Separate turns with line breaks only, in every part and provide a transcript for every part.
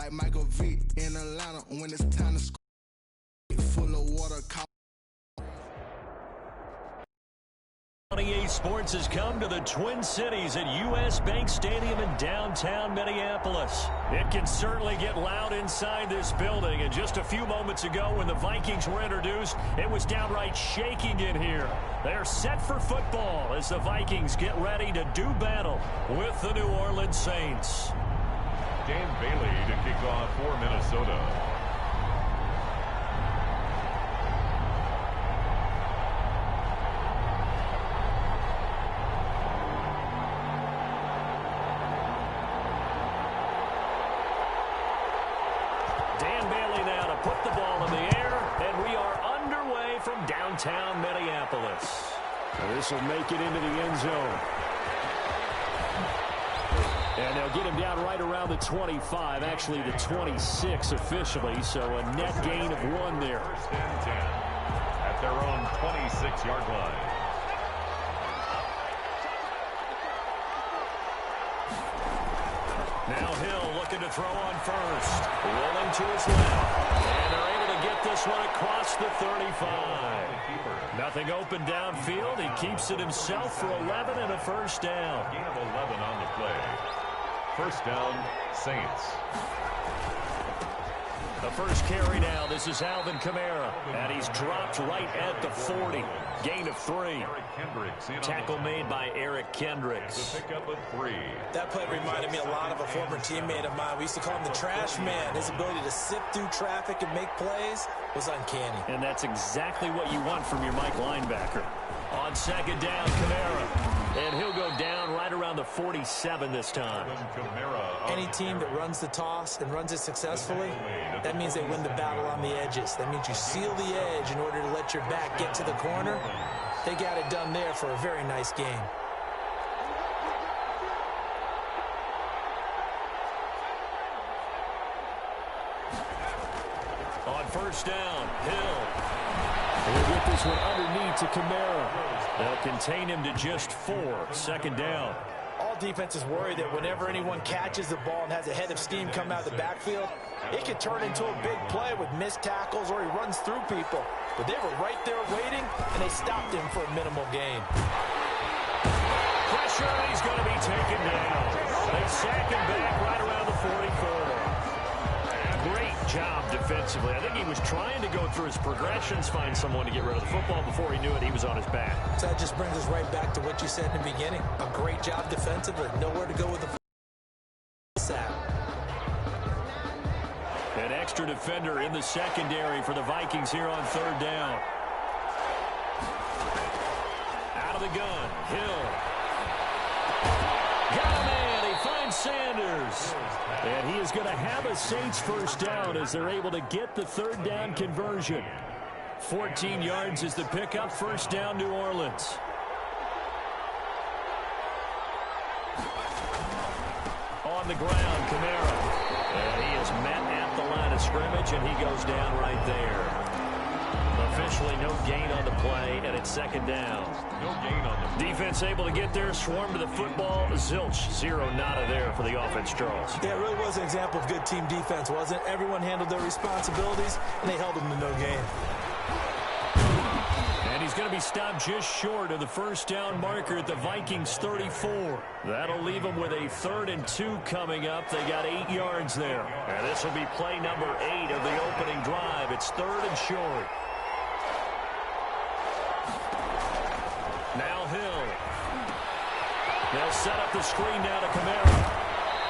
like Michael V in Atlanta when it's time to score. Full of water.
28 Sports has come to the Twin Cities at U.S. Bank Stadium in downtown Minneapolis. It can certainly get loud inside this building, and just a few moments ago when the Vikings were introduced, it was downright shaking in here. They're set for football as the Vikings get ready to do battle with the New Orleans Saints.
Dan Bailey to kick off for Minnesota.
Put the ball in the air, and we are underway from downtown Minneapolis. This will make it into the end zone. And they'll get him down right around the 25, actually the 26 officially, so a net gain of 1 there.
First and 10 at their own 26-yard line.
Now Hill looking to throw on first. Rolling to his left. And they're able to get this one across the 35. Nothing open downfield. He keeps it himself for 11 and a first down.
Gain of 11 on the play. First down, Saints.
The first carry now. This is Alvin Kamara. And he's dropped right at the 40. Gain of 3. Tackle made by Eric Kendricks.
The pickup of 3.
That play reminded me a lot of a former teammate of mine. We used to call him the trash man. His ability to sift through traffic and make plays was uncanny.
And that's exactly what you want from your Mike linebacker. On second down, Kamara. And he'll go down right around the 47 this time.
Any team that runs the toss and runs it successfully, that means they win the battle on the edges. That means you seal the edge in order to let your back get to the corner. They got it done there for a very nice game.
On first down, Hill. He'll get this one underneath to Kamara. They'll contain him to just 4. Second down.
All defenses worry that whenever anyone catches the ball and has a head of steam come out of the backfield, it could turn into a big play with missed tackles or he runs through people. But they were right there waiting, and they stopped him for a minimal gain.
Pressure, and he's going to be taken down. They sack him back right around the 44. Great job defensively. I think he was trying to go through his progressions, find someone to get rid of the football. Before he knew it, he was on his back.
So that just brings us right back to what you said in the beginning. A great job defensively. Nowhere to go with the sack.
An extra defender in the secondary for the Vikings here on third down. Out of the gun, Hill. Got a man. He finds Sanders. And he is going to have a Saints first down as they're able to get the third down conversion. 14 yards is the pickup. First down, New Orleans. On the ground, Kamara. And he is met at the line of scrimmage, and he goes down right there. Officially no gain on the play, and it's second down.
No gain on the play.
Defense able to get there, swarm to the football. Zilch, 0 nada there for the offense, Charles.
Yeah, it really was an example of good team defense, wasn't it? Everyone handled their responsibilities, and they held them to no gain.
And he's going to be stopped just short of the first down marker at the Vikings 34. That'll leave them with a 3rd and 2 coming up. They got 8 yards there. And this will be play number 8 of the opening drive. It's 3rd and short. Now Hill. They'll set up the screen now to Kamara.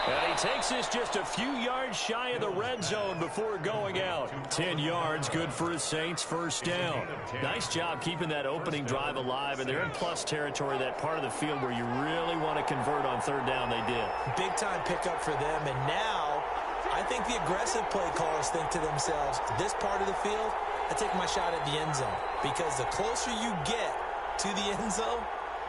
And he takes this just a few yards shy of the red zone before going out. 10 yards, good for his Saints, first down. Nice job keeping that opening drive alive, and they're in plus territory, that part of the field where you really want to convert on third down. They did.
Big-time pickup for them, and now I think the aggressive play callers think to themselves, this part of the field, I take my shot at the end zone, because the closer you get to the end zone,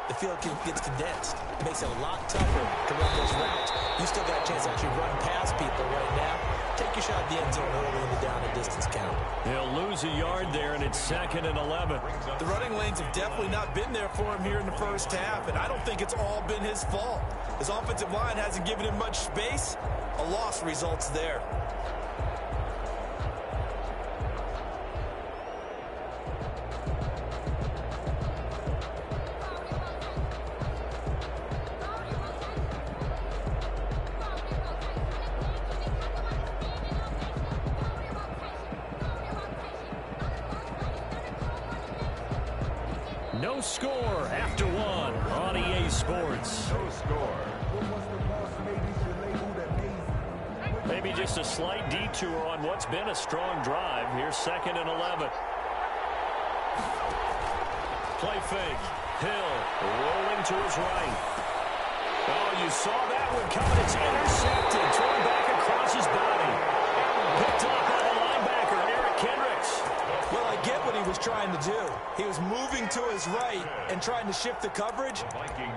the field gets condensed. It makes it a lot tougher to run those routes. You still got a chance to actually run past people right now. Take your shot at the end zone early in the down and distance count.
He'll lose a yard there, and it's 2nd and 11.
The running lanes have definitely not been there for him here in the first half, and I don't think it's all been his fault. His offensive line hasn't given him much space. A loss results there.
No score after one on EA Sports.
No score.
Maybe just a slight detour on what's been a strong drive. Here's 2nd and 11. Play fake. Hill rolling to his right. Oh, you saw that one coming. It's intercepted. Thrown back across his body. Picked up by the linebacker, Eric Kendricks.
Well, I get what he was trying to do. He was moving to his right and trying to shift the coverage,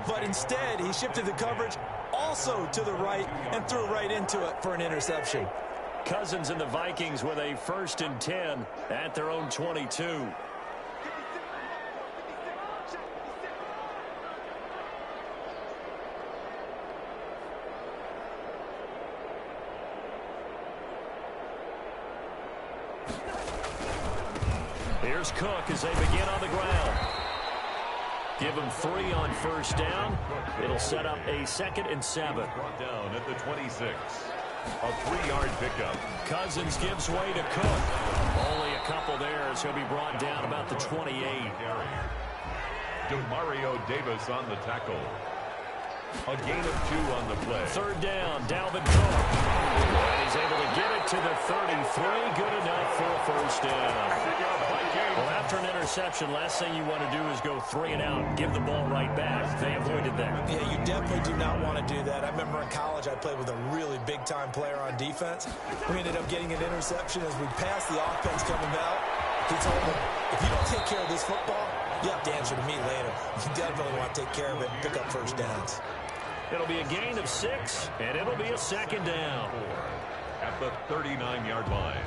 but instead he shifted the coverage also to the right and threw right into it for an interception.
Cousins and the Vikings with a 1st and 10 at their own 22. Here's Cook as they begin on the ground. Give him 3 on 1st down. It'll set up a 2nd and 7.
Brought down at the 26. A 3-yard pickup.
Cousins gives way to Cook. Only a couple there as he'll be brought down about the 28.
Demario Davis on the tackle. A gain of 2 on the play.
3rd down, Dalvin Cook. And he's able to get it to the 33. Good enough for a 1st down. Well, after an interception, last thing you want to do is go 3 and out and give the ball right back. They avoided that.
Yeah, you definitely do not want to do that. I remember in college I played with a really big-time player on defense. We ended up getting an interception as we passed the offense coming out. He told him, if you don't take care of this football, you have to answer to me later. You definitely want to take care of it and pick up 1st downs.
It'll be a gain of 6, and it'll be a 2nd down.
At the 39-yard line.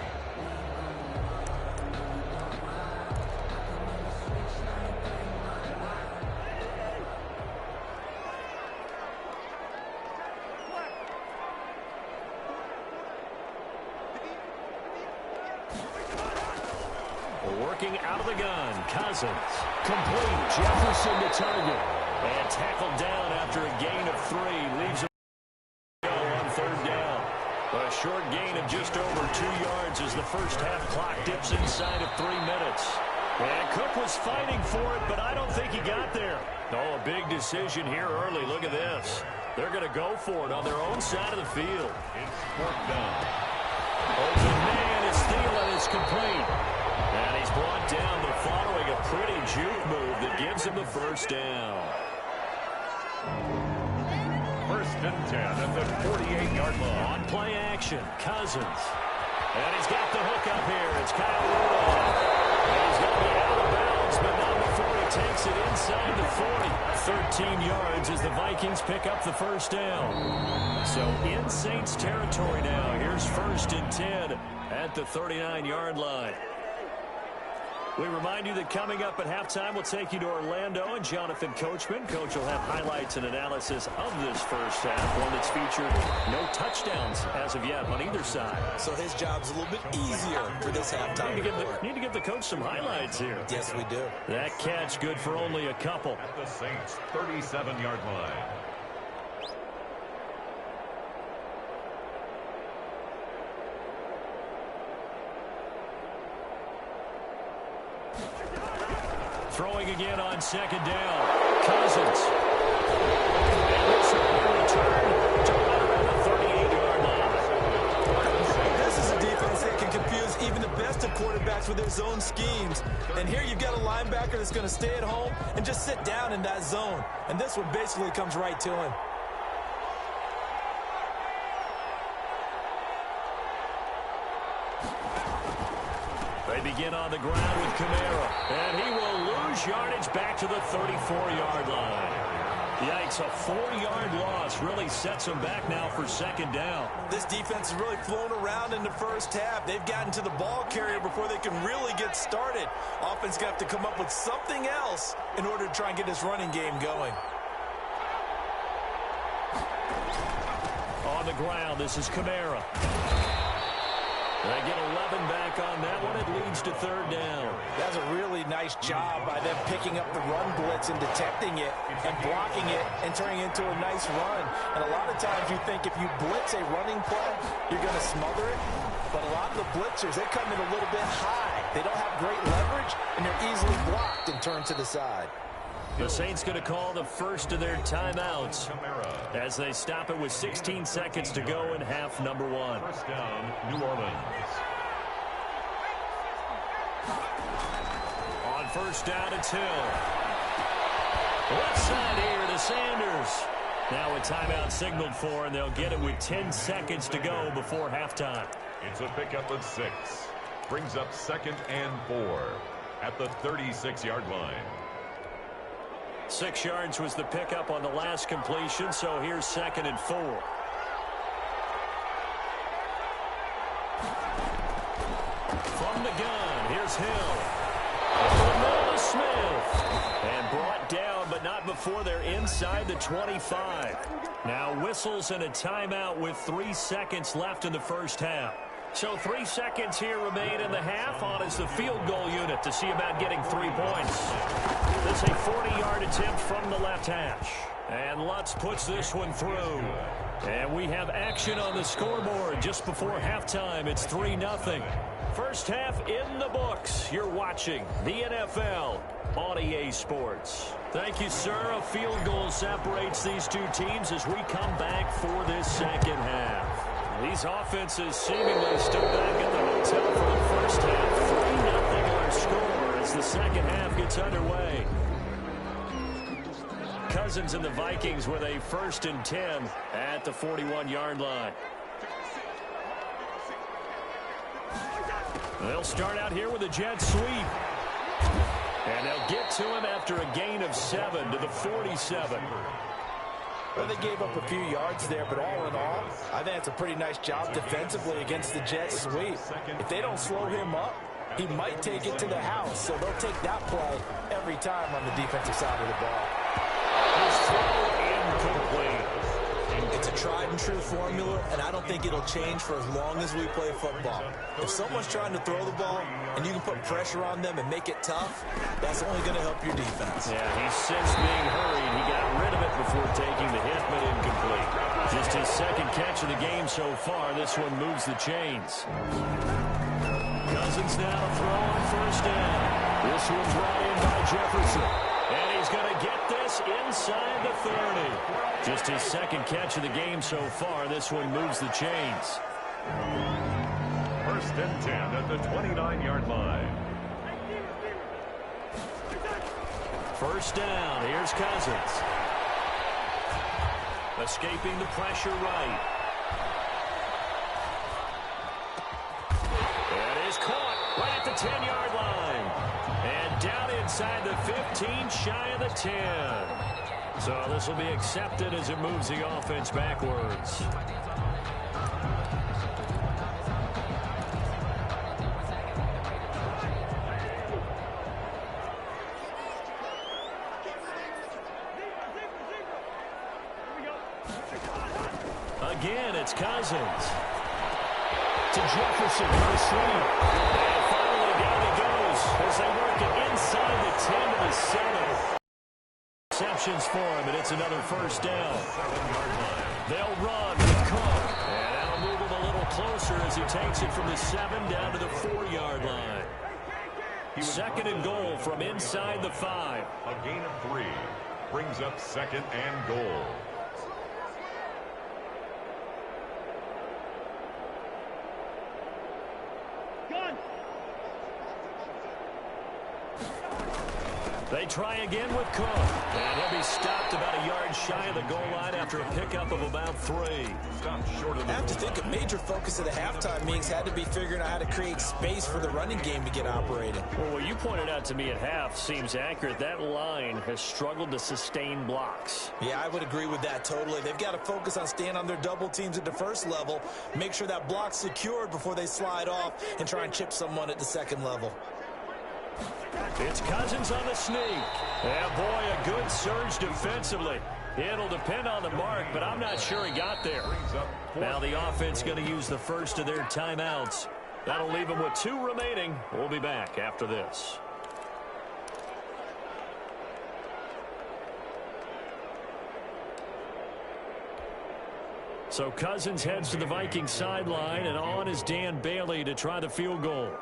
Working out of the gun, Cousins. Complete, Jefferson to target. And tackled down after a gain of 3. Leaves him on 3rd down. A short gain of just over 2 yards as the first half clock dips inside of 3 minutes. And Cook was fighting for it, but I don't think he got there. Oh, a big decision here early. Look at this. They're going to go for it on their own side of the field.
It's 4th down.
Open man is Thielen is complete. And he's brought down, but following a pretty juke move that gives him the 1st down.
1st and 10 at the 48-yard line.
On play action, Cousins. And he's got the hook up here. It's Kyle Rudolph. And he's going to be out of bounds, but not before he takes it inside the 40. 13 yards as the Vikings pick up the 1st down. So in Saints territory now. Here's 1st and 10 at the 39-yard line. We remind you that coming up at halftime, we'll take you to Orlando and Jonathan Coachman. Coach will have highlights and analysis of this first half, one that's featured no touchdowns as of yet on either side.
So his job's a little bit easier for this halftime.
Need to give the coach some highlights here.
Yes, we do.
That catch good for only a couple.
At the Saints' 37-yard line.
Throwing again on 2nd down. Cousins. And this will be returned to right around the 38-yard line.
This is a defense that can confuse even the best of quarterbacks with their zone schemes. And here you've got a linebacker that's going to stay at home and just sit down in that zone. And this one basically comes right to him.
They begin on the ground with Kamara, and he will lose yardage back to the 34-yard line. Yikes, a 4-yard loss really sets them back now for 2nd down.
This defense has really flown around in the first half. They've gotten to the ball carrier before they can really get started. Offense got to come up with something else in order to try and get this running game going.
On the ground, this is Kamara. They get 11 back on that one. It leads to third down.
That's a really nice job by them picking up the run blitz and detecting it and blocking it and turning it into a nice run. And a lot of times you think if you blitz a running play, you're going to smother it. But a lot of the blitzers, they come in a little bit high. They don't have great leverage, and they're easily blocked and turned to the side.
The Saints going to call the first of their timeouts as they stop it with 16 seconds to go in half number one.
First down, New Orleans.
On first down, it's Hill. Left side here to Sanders. Now a timeout signaled for, and they'll get it with 10 seconds to go before halftime.
It's a pickup of 6. Brings up 2nd and 4 at the 36-yard line.
6 yards was the pickup on the last completion, so here's 2nd and 4. From the gun, here's Hill. Noah Smith. And brought down, but not before they're inside the 25. Now whistles and a timeout with 3 seconds left in the first half. So 3 seconds here remain in the half. On is the field goal unit to see about getting 3 points. This a 40-yard attempt from the left hash. And Lutz puts this one through. And we have action on the scoreboard just before halftime. It's 3-0. First half in the books. You're watching the NFL on EA Sports. Thank you, sir. A field goal separates these two teams as we come back for this second half. These offenses seemingly still back at the hotel for the first half. 3-0 our score as the second half gets underway. Cousins and the Vikings with a 1st and 10 at the 41-yard line. They'll start out here with a jet sweep. And they'll get to him after a gain of 7 to the 47.
Well, they gave up a few yards there, but all in all, I think it's a pretty nice job defensively against the jet sweep. If they don't slow him up, he might take it to the house, so they'll take that play every time on the defensive side of the ball.
His throw incomplete.
It's a tried-and-true formula, and I don't think it'll change for as long as we play football. If someone's trying to throw the ball and you can put pressure on them and make it tough, that's only going to help your defense.
Yeah, he sensed being hurried. He got rid of it before taking the hit, but incomplete. Just his 2nd catch of the game so far. This one moves the chains. Cousins now throw on first down. This one's right in by Jefferson. And he's going to get this inside the 30. Just his 2nd catch of the game so far. This one moves the chains.
1st and 10 at the 29-yard line.
First down. Here's Cousins. Escaping the pressure right. That is caught right at the 10-yard line. And down inside the 15, shy of the 10. So this will be accepted as it moves the offense backwards. Again, it's Cousins. To Jefferson for the sweep. And finally down he goes as they work it inside the 10 to the 7. Receptions for him, and it's another first down. They'll run with Cook. And that'll move him a little closer as he takes it from the 7 down to the 4-yard line. 2nd and goal from inside the 5.
A gain of 3 brings up 2nd and goal.
They try again with Cook. And he'll be stopped about a yard shy of the goal line after a pickup of about 3.
Stopped short of the
I have to think a major focus of the halftime meetings had to be figuring out how to create space for the running game to get operated.
Well, what you pointed out to me at half seems accurate. That line has struggled to sustain blocks.
Yeah, I would agree with that totally. They've got to focus on staying on their double teams at the first level, make sure that block's secured before they slide off and try and chip someone at the 2nd level.
It's Cousins on the sneak. And boy, a good surge defensively. It'll depend on the mark, but I'm not sure he got there. Now the offense going to use the first of their timeouts. That'll leave them with 2 remaining. We'll be back after this. So Cousins heads to the Vikings sideline, and on is Dan Bailey to try the field goal. And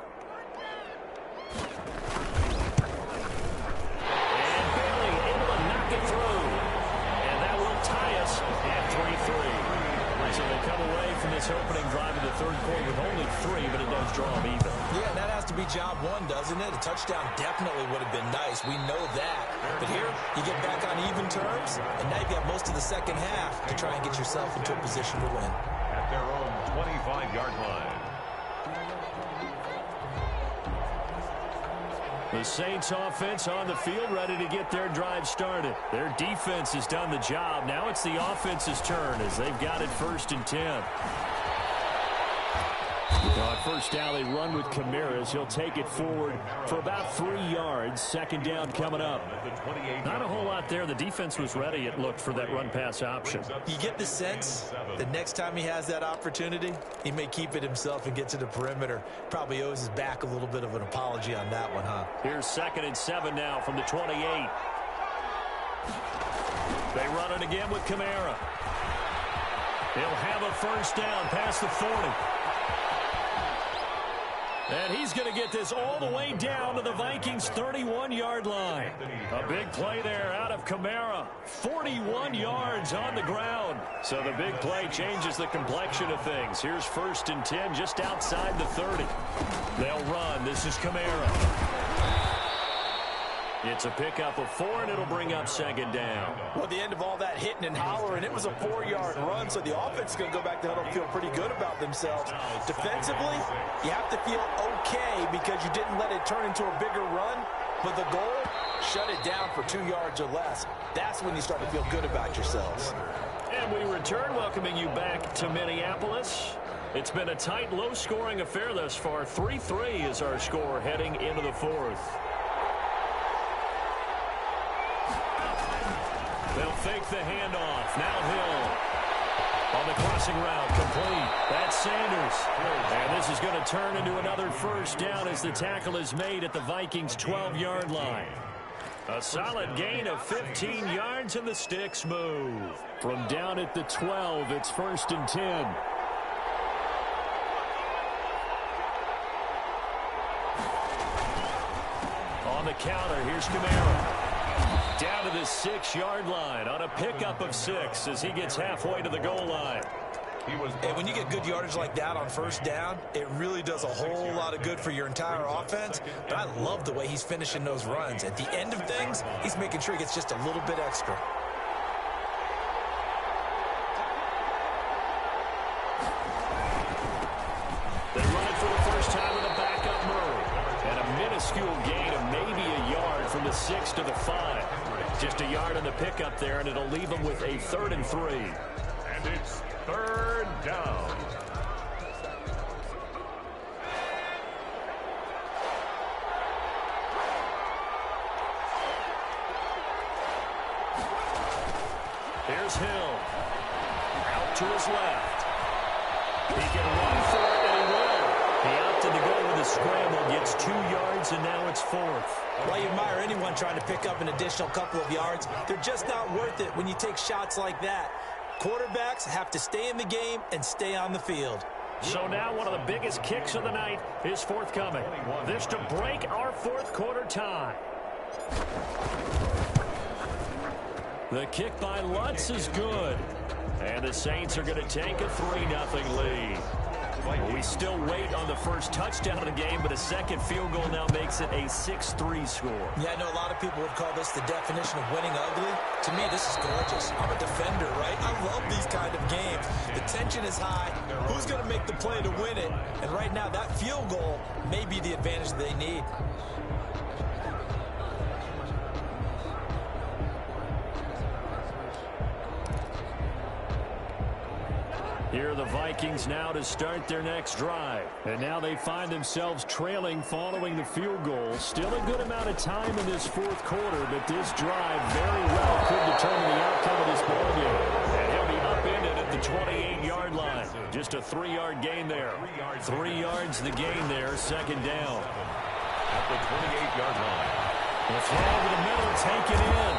Bailey able to knock it through. And that will tie us at 3-3. So they come away from this opening drive in the third quarter with only 3, but it does draw them even.
Yeah, that has to be job 1, doesn't it? A touchdown definitely would have been nice. We know that. But here, you get back on even terms, and now you've got most of the second half to try and get yourself into a position to win.
At their own 25-yard line.
The Saints offense on the field ready to get their drive started. Their defense has done the job. Now it's the offense's turn as they've got it 1st and 10. Now on first down, they run with Kamara. He'll take it forward for about 3 yards. Second down coming up. Not a whole lot there. The defense was ready, it looked, for that run-pass option.
You get the sense that next time he has that opportunity, he may keep it himself and get to the perimeter. Probably owes his back a little bit of an apology on that one, huh?
Here's 2nd and 7 now from the 28. They run it again with Kamara. He'll have a first down past the 40. And he's going to get this all the way down to the Vikings' 31-yard line. A big play there out of Kamara. 41 yards on the ground. So the big play changes the complexion of things. Here's 1st and 10 just outside the 30. They'll run. This is Kamara. It's a pickup of 4, and it'll bring up 2nd down.
Well, at the end of all that hitting and hollering, it was a 4-yard run, so the offense is going to go back to huddle and feel pretty good about themselves. Defensively, you have to feel okay because you didn't let it turn into a bigger run, but the goal, shut it down for 2 yards or less. That's when you start to feel good about yourselves.
And we return, welcoming you back to Minneapolis. It's been a tight, low-scoring affair thus far. 3-3 is our score heading into the 4th. They'll fake the handoff. Now Hill on the crossing route, complete. That's Sanders. And this is going to turn into another first down as the tackle is made at the Vikings' 12-yard line. A solid gain of 15 yards, and the sticks move. From down at the 12, it's 1st and 10. On the counter, here's Kamara. Down to the 6-yard line on a pickup of 6 as he gets halfway to the goal line.
And when you get good yardage like that on first down, it really does a whole lot of good for your entire offense. But I love the way he's finishing those runs. At the end of things, he's making sure he gets just a little bit extra.
They run it for the first time with a backup Murray. And a minuscule gain of maybe a yard from the 6 to the 5. Just a yard on the pickup there, and it'll leave them with a 3rd and 3.
And it's 3rd down.
Here's Hill. Out to his left. He can run for it, and he will. He opted to go with a scramble, gets 2 yards, and now it's 4th.
Well, you admire anyone trying to pick up an additional couple of yards. They're just not worth it when you take shots like that. Quarterbacks have to stay in the game and stay on the field.
So now one of the biggest kicks of the night is forthcoming. This to break our 4th quarter tie. The kick by Lutz is good. And the Saints are going to take a 3-0 lead. We still wait on the first touchdown of the game, but a second field goal now makes it a 6-3 score.
Yeah, I know a lot of people would call this the definition of winning ugly. To me, this is gorgeous. I'm a defender, right? I love these kind of games. The tension is high. Who's going to make the play to win it? And right now, that field goal may be the advantage they need.
Here are the Vikings now to start their next drive. And now they find themselves trailing following the field goal. Still a good amount of time in this fourth quarter, but this drive very well could determine the outcome of this ballgame. And he'll be upended at the 28-yard line. Just a 3-yard gain there. 3 yards the gain there, second down.
At the 28-yard line.
The throw over the middle, taken in.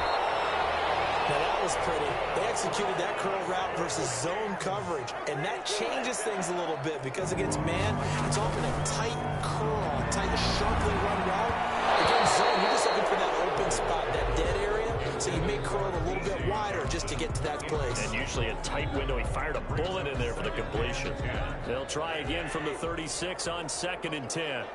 Now that was pretty. They executed that curl route versus zone coverage, and that changes things a little bit because against man, it's often a tight curl, tight, sharply run route. Against zone, you're just looking for that open spot, that dead area, so you may curl a little bit wider just to get to that place.
And usually a tight window. He fired a bullet in there for the completion. They'll try again from the 36 on 2nd and 10.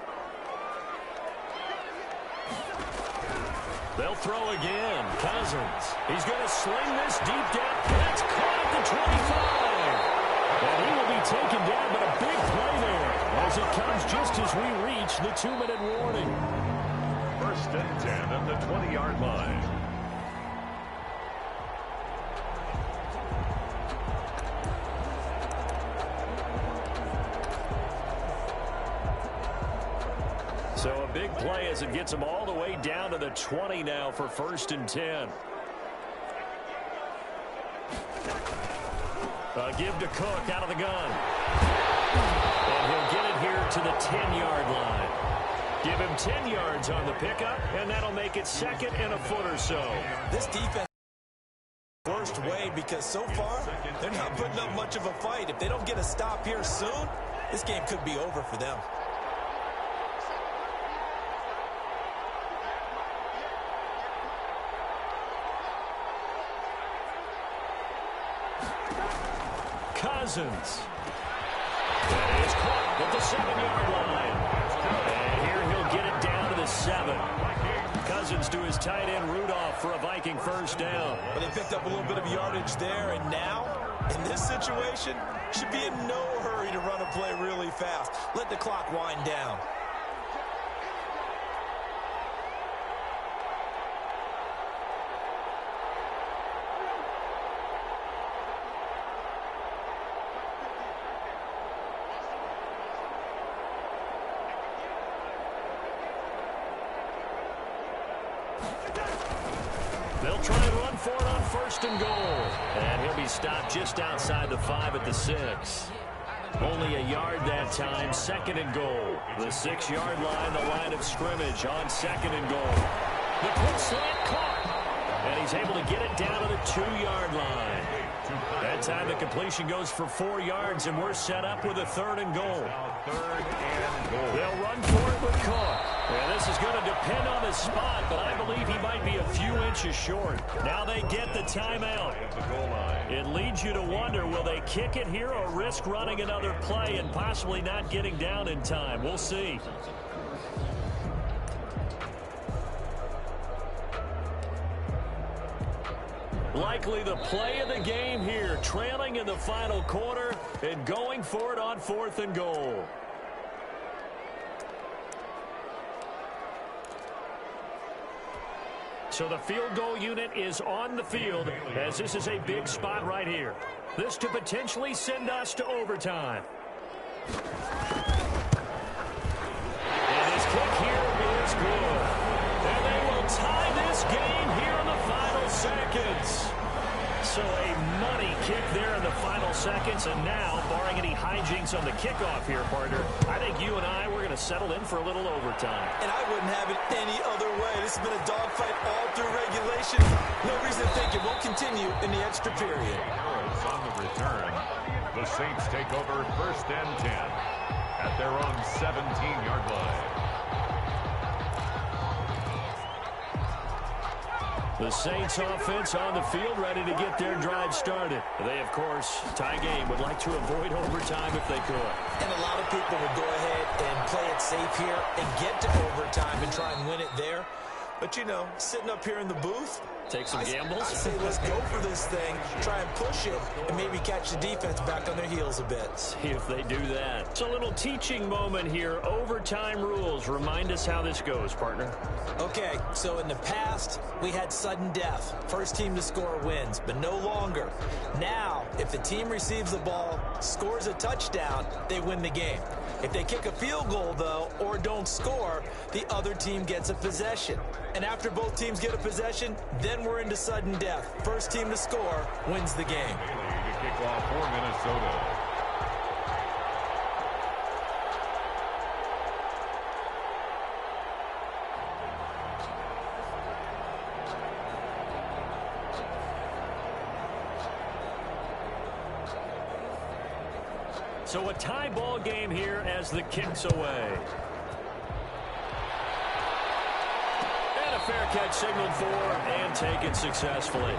They'll throw again. Cousins. He's going to sling this deep down. That's caught at the 25. And he will be taken down, but a big play there as it comes just as we reach the 2-minute warning.
1st and 10 at the 20-yard line.
So a big play as it gets them all the way down to the 20 now for 1st and 10. Give to Cook out of the gun. And he'll get it here to the 10-yard line. Give him 10 yards on the pickup, and that'll make it 2nd and a foot or so.
This defense worst way because so far they're not putting up much of a fight. If they don't get a stop here soon, this game could be over for them.
Cousins. That is caught at the 7-yard line. And here he'll get it down to the 7. Cousins to his tight end Rudolph for a Viking first down.
Well, they picked up a little bit of yardage there, and now, in this situation, should be in no hurry to run a play really fast. Let the clock wind down.
They'll try and run for it on 1st and goal. And he'll be stopped just outside the 5 at the 6. Only a yard that time, 2nd and goal. The 6-yard line, the line of scrimmage on 2nd and goal. The quick slant caught. And he's able to get it down to the 2-yard line. That time the completion goes for 4 yards, and we're set up with a 3rd and goal.
3rd and goal.
They'll run for it with Cook. And this is going to depend on the spot, but I believe he might be a few inches short. Now they get the timeout. It leads you to wonder, will they kick it here or risk running another play and possibly not getting down in time? We'll see. Likely the play of the game here, trailing in the final quarter and going for it on 4th and goal. So the field goal unit is on the field as this is a big spot right here. This to potentially send us to overtime. And his kick here is good. And they will tie this game here in the final seconds. So a money kick there in the final seconds. And now, barring any hijinks on the kickoff here, partner, I think you and I, we're going to settle in for a little overtime.
And I wouldn't have it any other way. This has been a dogfight all through regulation. No reason to think it won't continue in the extra period.
On the return, the Saints take over 1st and 10 at their own 17-yard line.
The Saints offense on the field, ready to get their drive started. They, of course, tie game, would like to avoid overtime if they could.
And a lot of people would go ahead and play it safe here and get to overtime and try and win it there. But, you know, sitting up here in the booth,
Take some gambles?
I say let's go for this thing, try and push it, and maybe catch the defense back on their heels a bit.
See if they do that. It's a little teaching moment here. Overtime rules. Remind us how this goes, partner.
Okay, so in the past, we had sudden death. First team to score wins, but no longer. Now, if the team receives the ball, scores a touchdown, they win the game. If they kick a field goal, though, or don't score, the other team gets a possession. And after both teams get a possession, then we're into sudden death. First team to score wins the game.
Bailey to kick off for Minnesota.
So a tie ball game here as the kick's away. And a fair catch signaled for and taken successfully.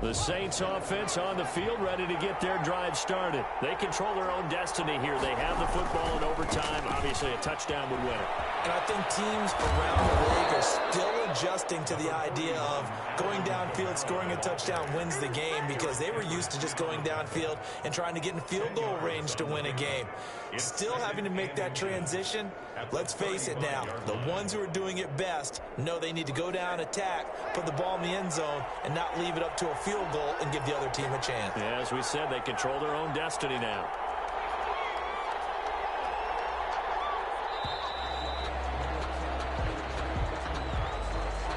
The Saints offense on the field, ready to get their drive started. They control their own destiny here. They have the football in overtime. Obviously, a touchdown would win it.
And I think teams around the league are still adjusting to the idea of going downfield, scoring a touchdown wins the game, because they were used to just going downfield and trying to get in field goal range to win a game. Still having to make that transition. Let's face it now, the ones who are doing it best know they need to go down, attack, put the ball in the end zone, and not leave it up to a field goal and give the other team a chance.
Yeah, as we said, they control their own destiny now.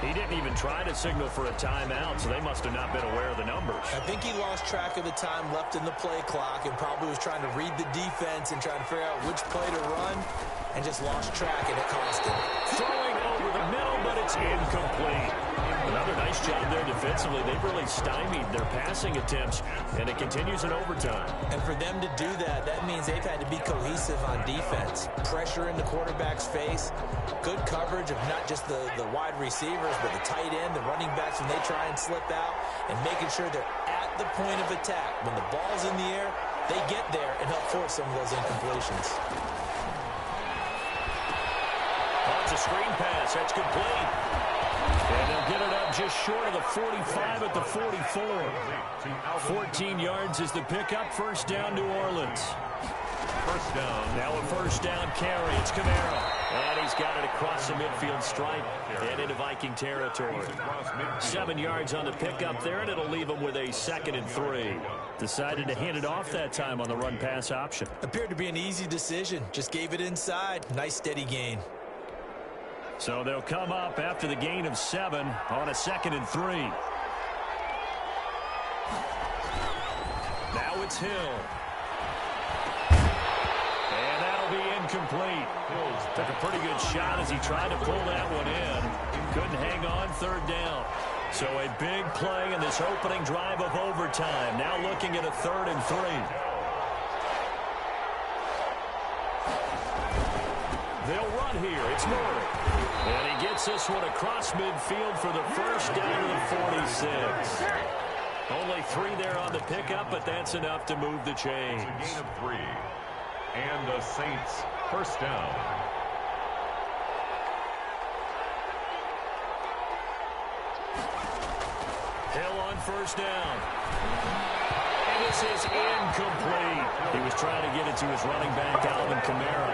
He didn't even try to signal for a timeout, so they must have not been aware of the numbers.
I think he lost track of the time left in the play clock and probably was trying to read the defense and trying to figure out which play to run, and just lost track, and it cost him.
Throwing over the middle, but it's incomplete. Another nice job there defensively. They've really stymied their passing attempts, and it continues in overtime.
And for them to do that, that means they've had to be cohesive on defense. Pressure in the quarterback's face, good coverage of not just the wide receivers, but the tight end, the running backs when they try and slip out, and making sure they're at the point of attack. When the ball's in the air, they get there and help force some of those incompletions.
It's a screen pass. That's complete. And they'll get it up just short of the 45 at the 44. 14 yards is the pickup. First down, New Orleans.
First down.
Now a first down carry. It's Kamara. And he's got it across the midfield stripe and into Viking territory. 7 yards on the pickup there, and it'll leave him with a 2nd and 3. Decided to hand it off that time on the run-pass option.
Appeared to be an easy decision. Just gave it inside. Nice steady gain.
So they'll come up after the gain of 7 on a 2nd and 3. Now it's Hill. And that'll be incomplete. Hills took a pretty good shot as he tried to pull that one in. Couldn't hang on, 3rd down. So a big play in this opening drive of overtime. Now looking at a 3rd and 3. They'll run here. It's Murray. And he gets this one across midfield for the first down to the 46. Only 3 there on the pickup, but that's enough to move the chains.
It's a gain of 3. And the Saints first down.
Hill on first down. And this is incomplete. He was trying to get it to his running back, Alvin Kamara.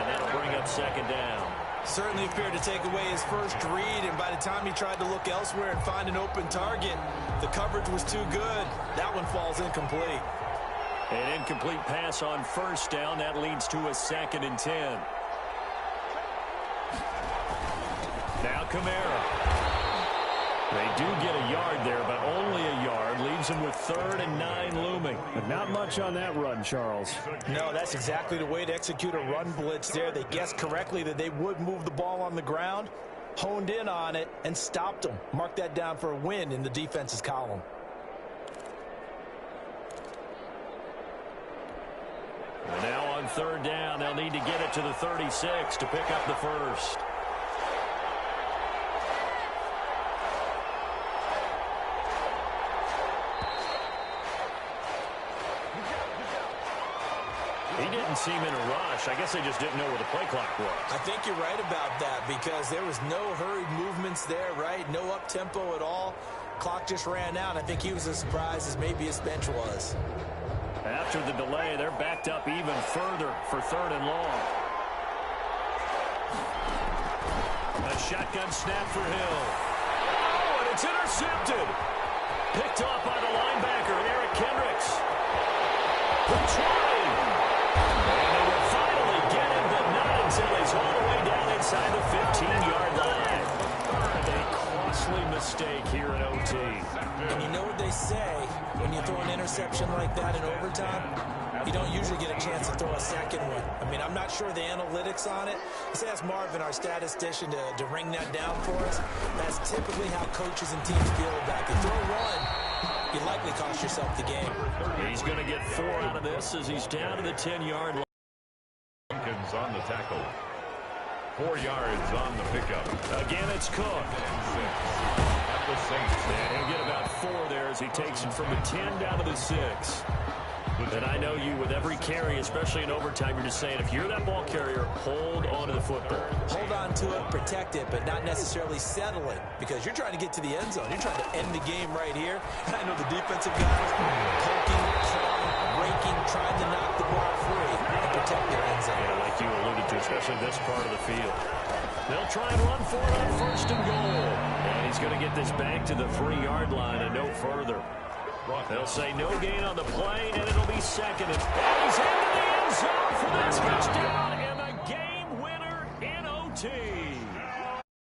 And that'll bring up 2nd down.
Certainly appeared to take away his first read, and by the time he tried to look elsewhere and find an open target, the coverage was too good. That one falls incomplete.
An incomplete pass on first down. That leads to a 2nd and 10. Now Kamara. They do get a yard there, but only a yard. Leaves him with 3rd and 9 looming.
But not much on that run, Charles.
No, that's exactly the way to execute a run blitz there. They guessed correctly that they would move the ball on the ground, honed in on it, and stopped them. Mark that down for a win in the defense's column.
And third down. They'll need to get it to the 36 to pick up the first. He didn't seem in a rush. I guess they just didn't know where the play clock was.
I think you're right about that because there was no hurried movements there, right? No up-tempo at all. Clock just ran out. I think he was as surprised as maybe his bench was.
After the delay, they're backed up even further for third and long. A shotgun snap for Hill. Oh, and it's intercepted. Picked off by the linebacker, Eric Kendricks. Who's trying? And they will finally get him, but not until he's all the way down inside the 15-yard line. A costly mistake here in OT.
And you know what they say, when you throw an interception like that in overtime, you don't usually get a chance to throw a second one. I mean, I'm not sure the analytics on it. Let's ask Marvin, our statistician, to ring that down for us. That's typically how coaches and teams feel about it. You throw one, you likely cost yourself the game.
He's going to get 4 out of this as he's down to the 10-yard line.
Jenkins on the tackle. 4 yards on the pickup.
Again, it's Cook.
And 6 at the Saints.
And he'll get about 4 there as he takes it from the 10 down to the 6. And I know you, with every carry, especially in overtime, you're just saying, if you're that ball carrier, hold on to the football.
Hold on to it, protect it, but not necessarily settle it, because you're trying to get to the end zone. You're trying to end the game right here. And I know the defensive guys poking, clawing, breaking, trying to knock the ball free and protect their end zone.
Yeah, like you alluded to, especially this part of the field. They'll try and run for it on first and goal. And he's going to get this back to the 3-yard line and no further. They'll say no gain on the play, and it'll be second. And he's into the end zone for the touchdown and the game winner in OT.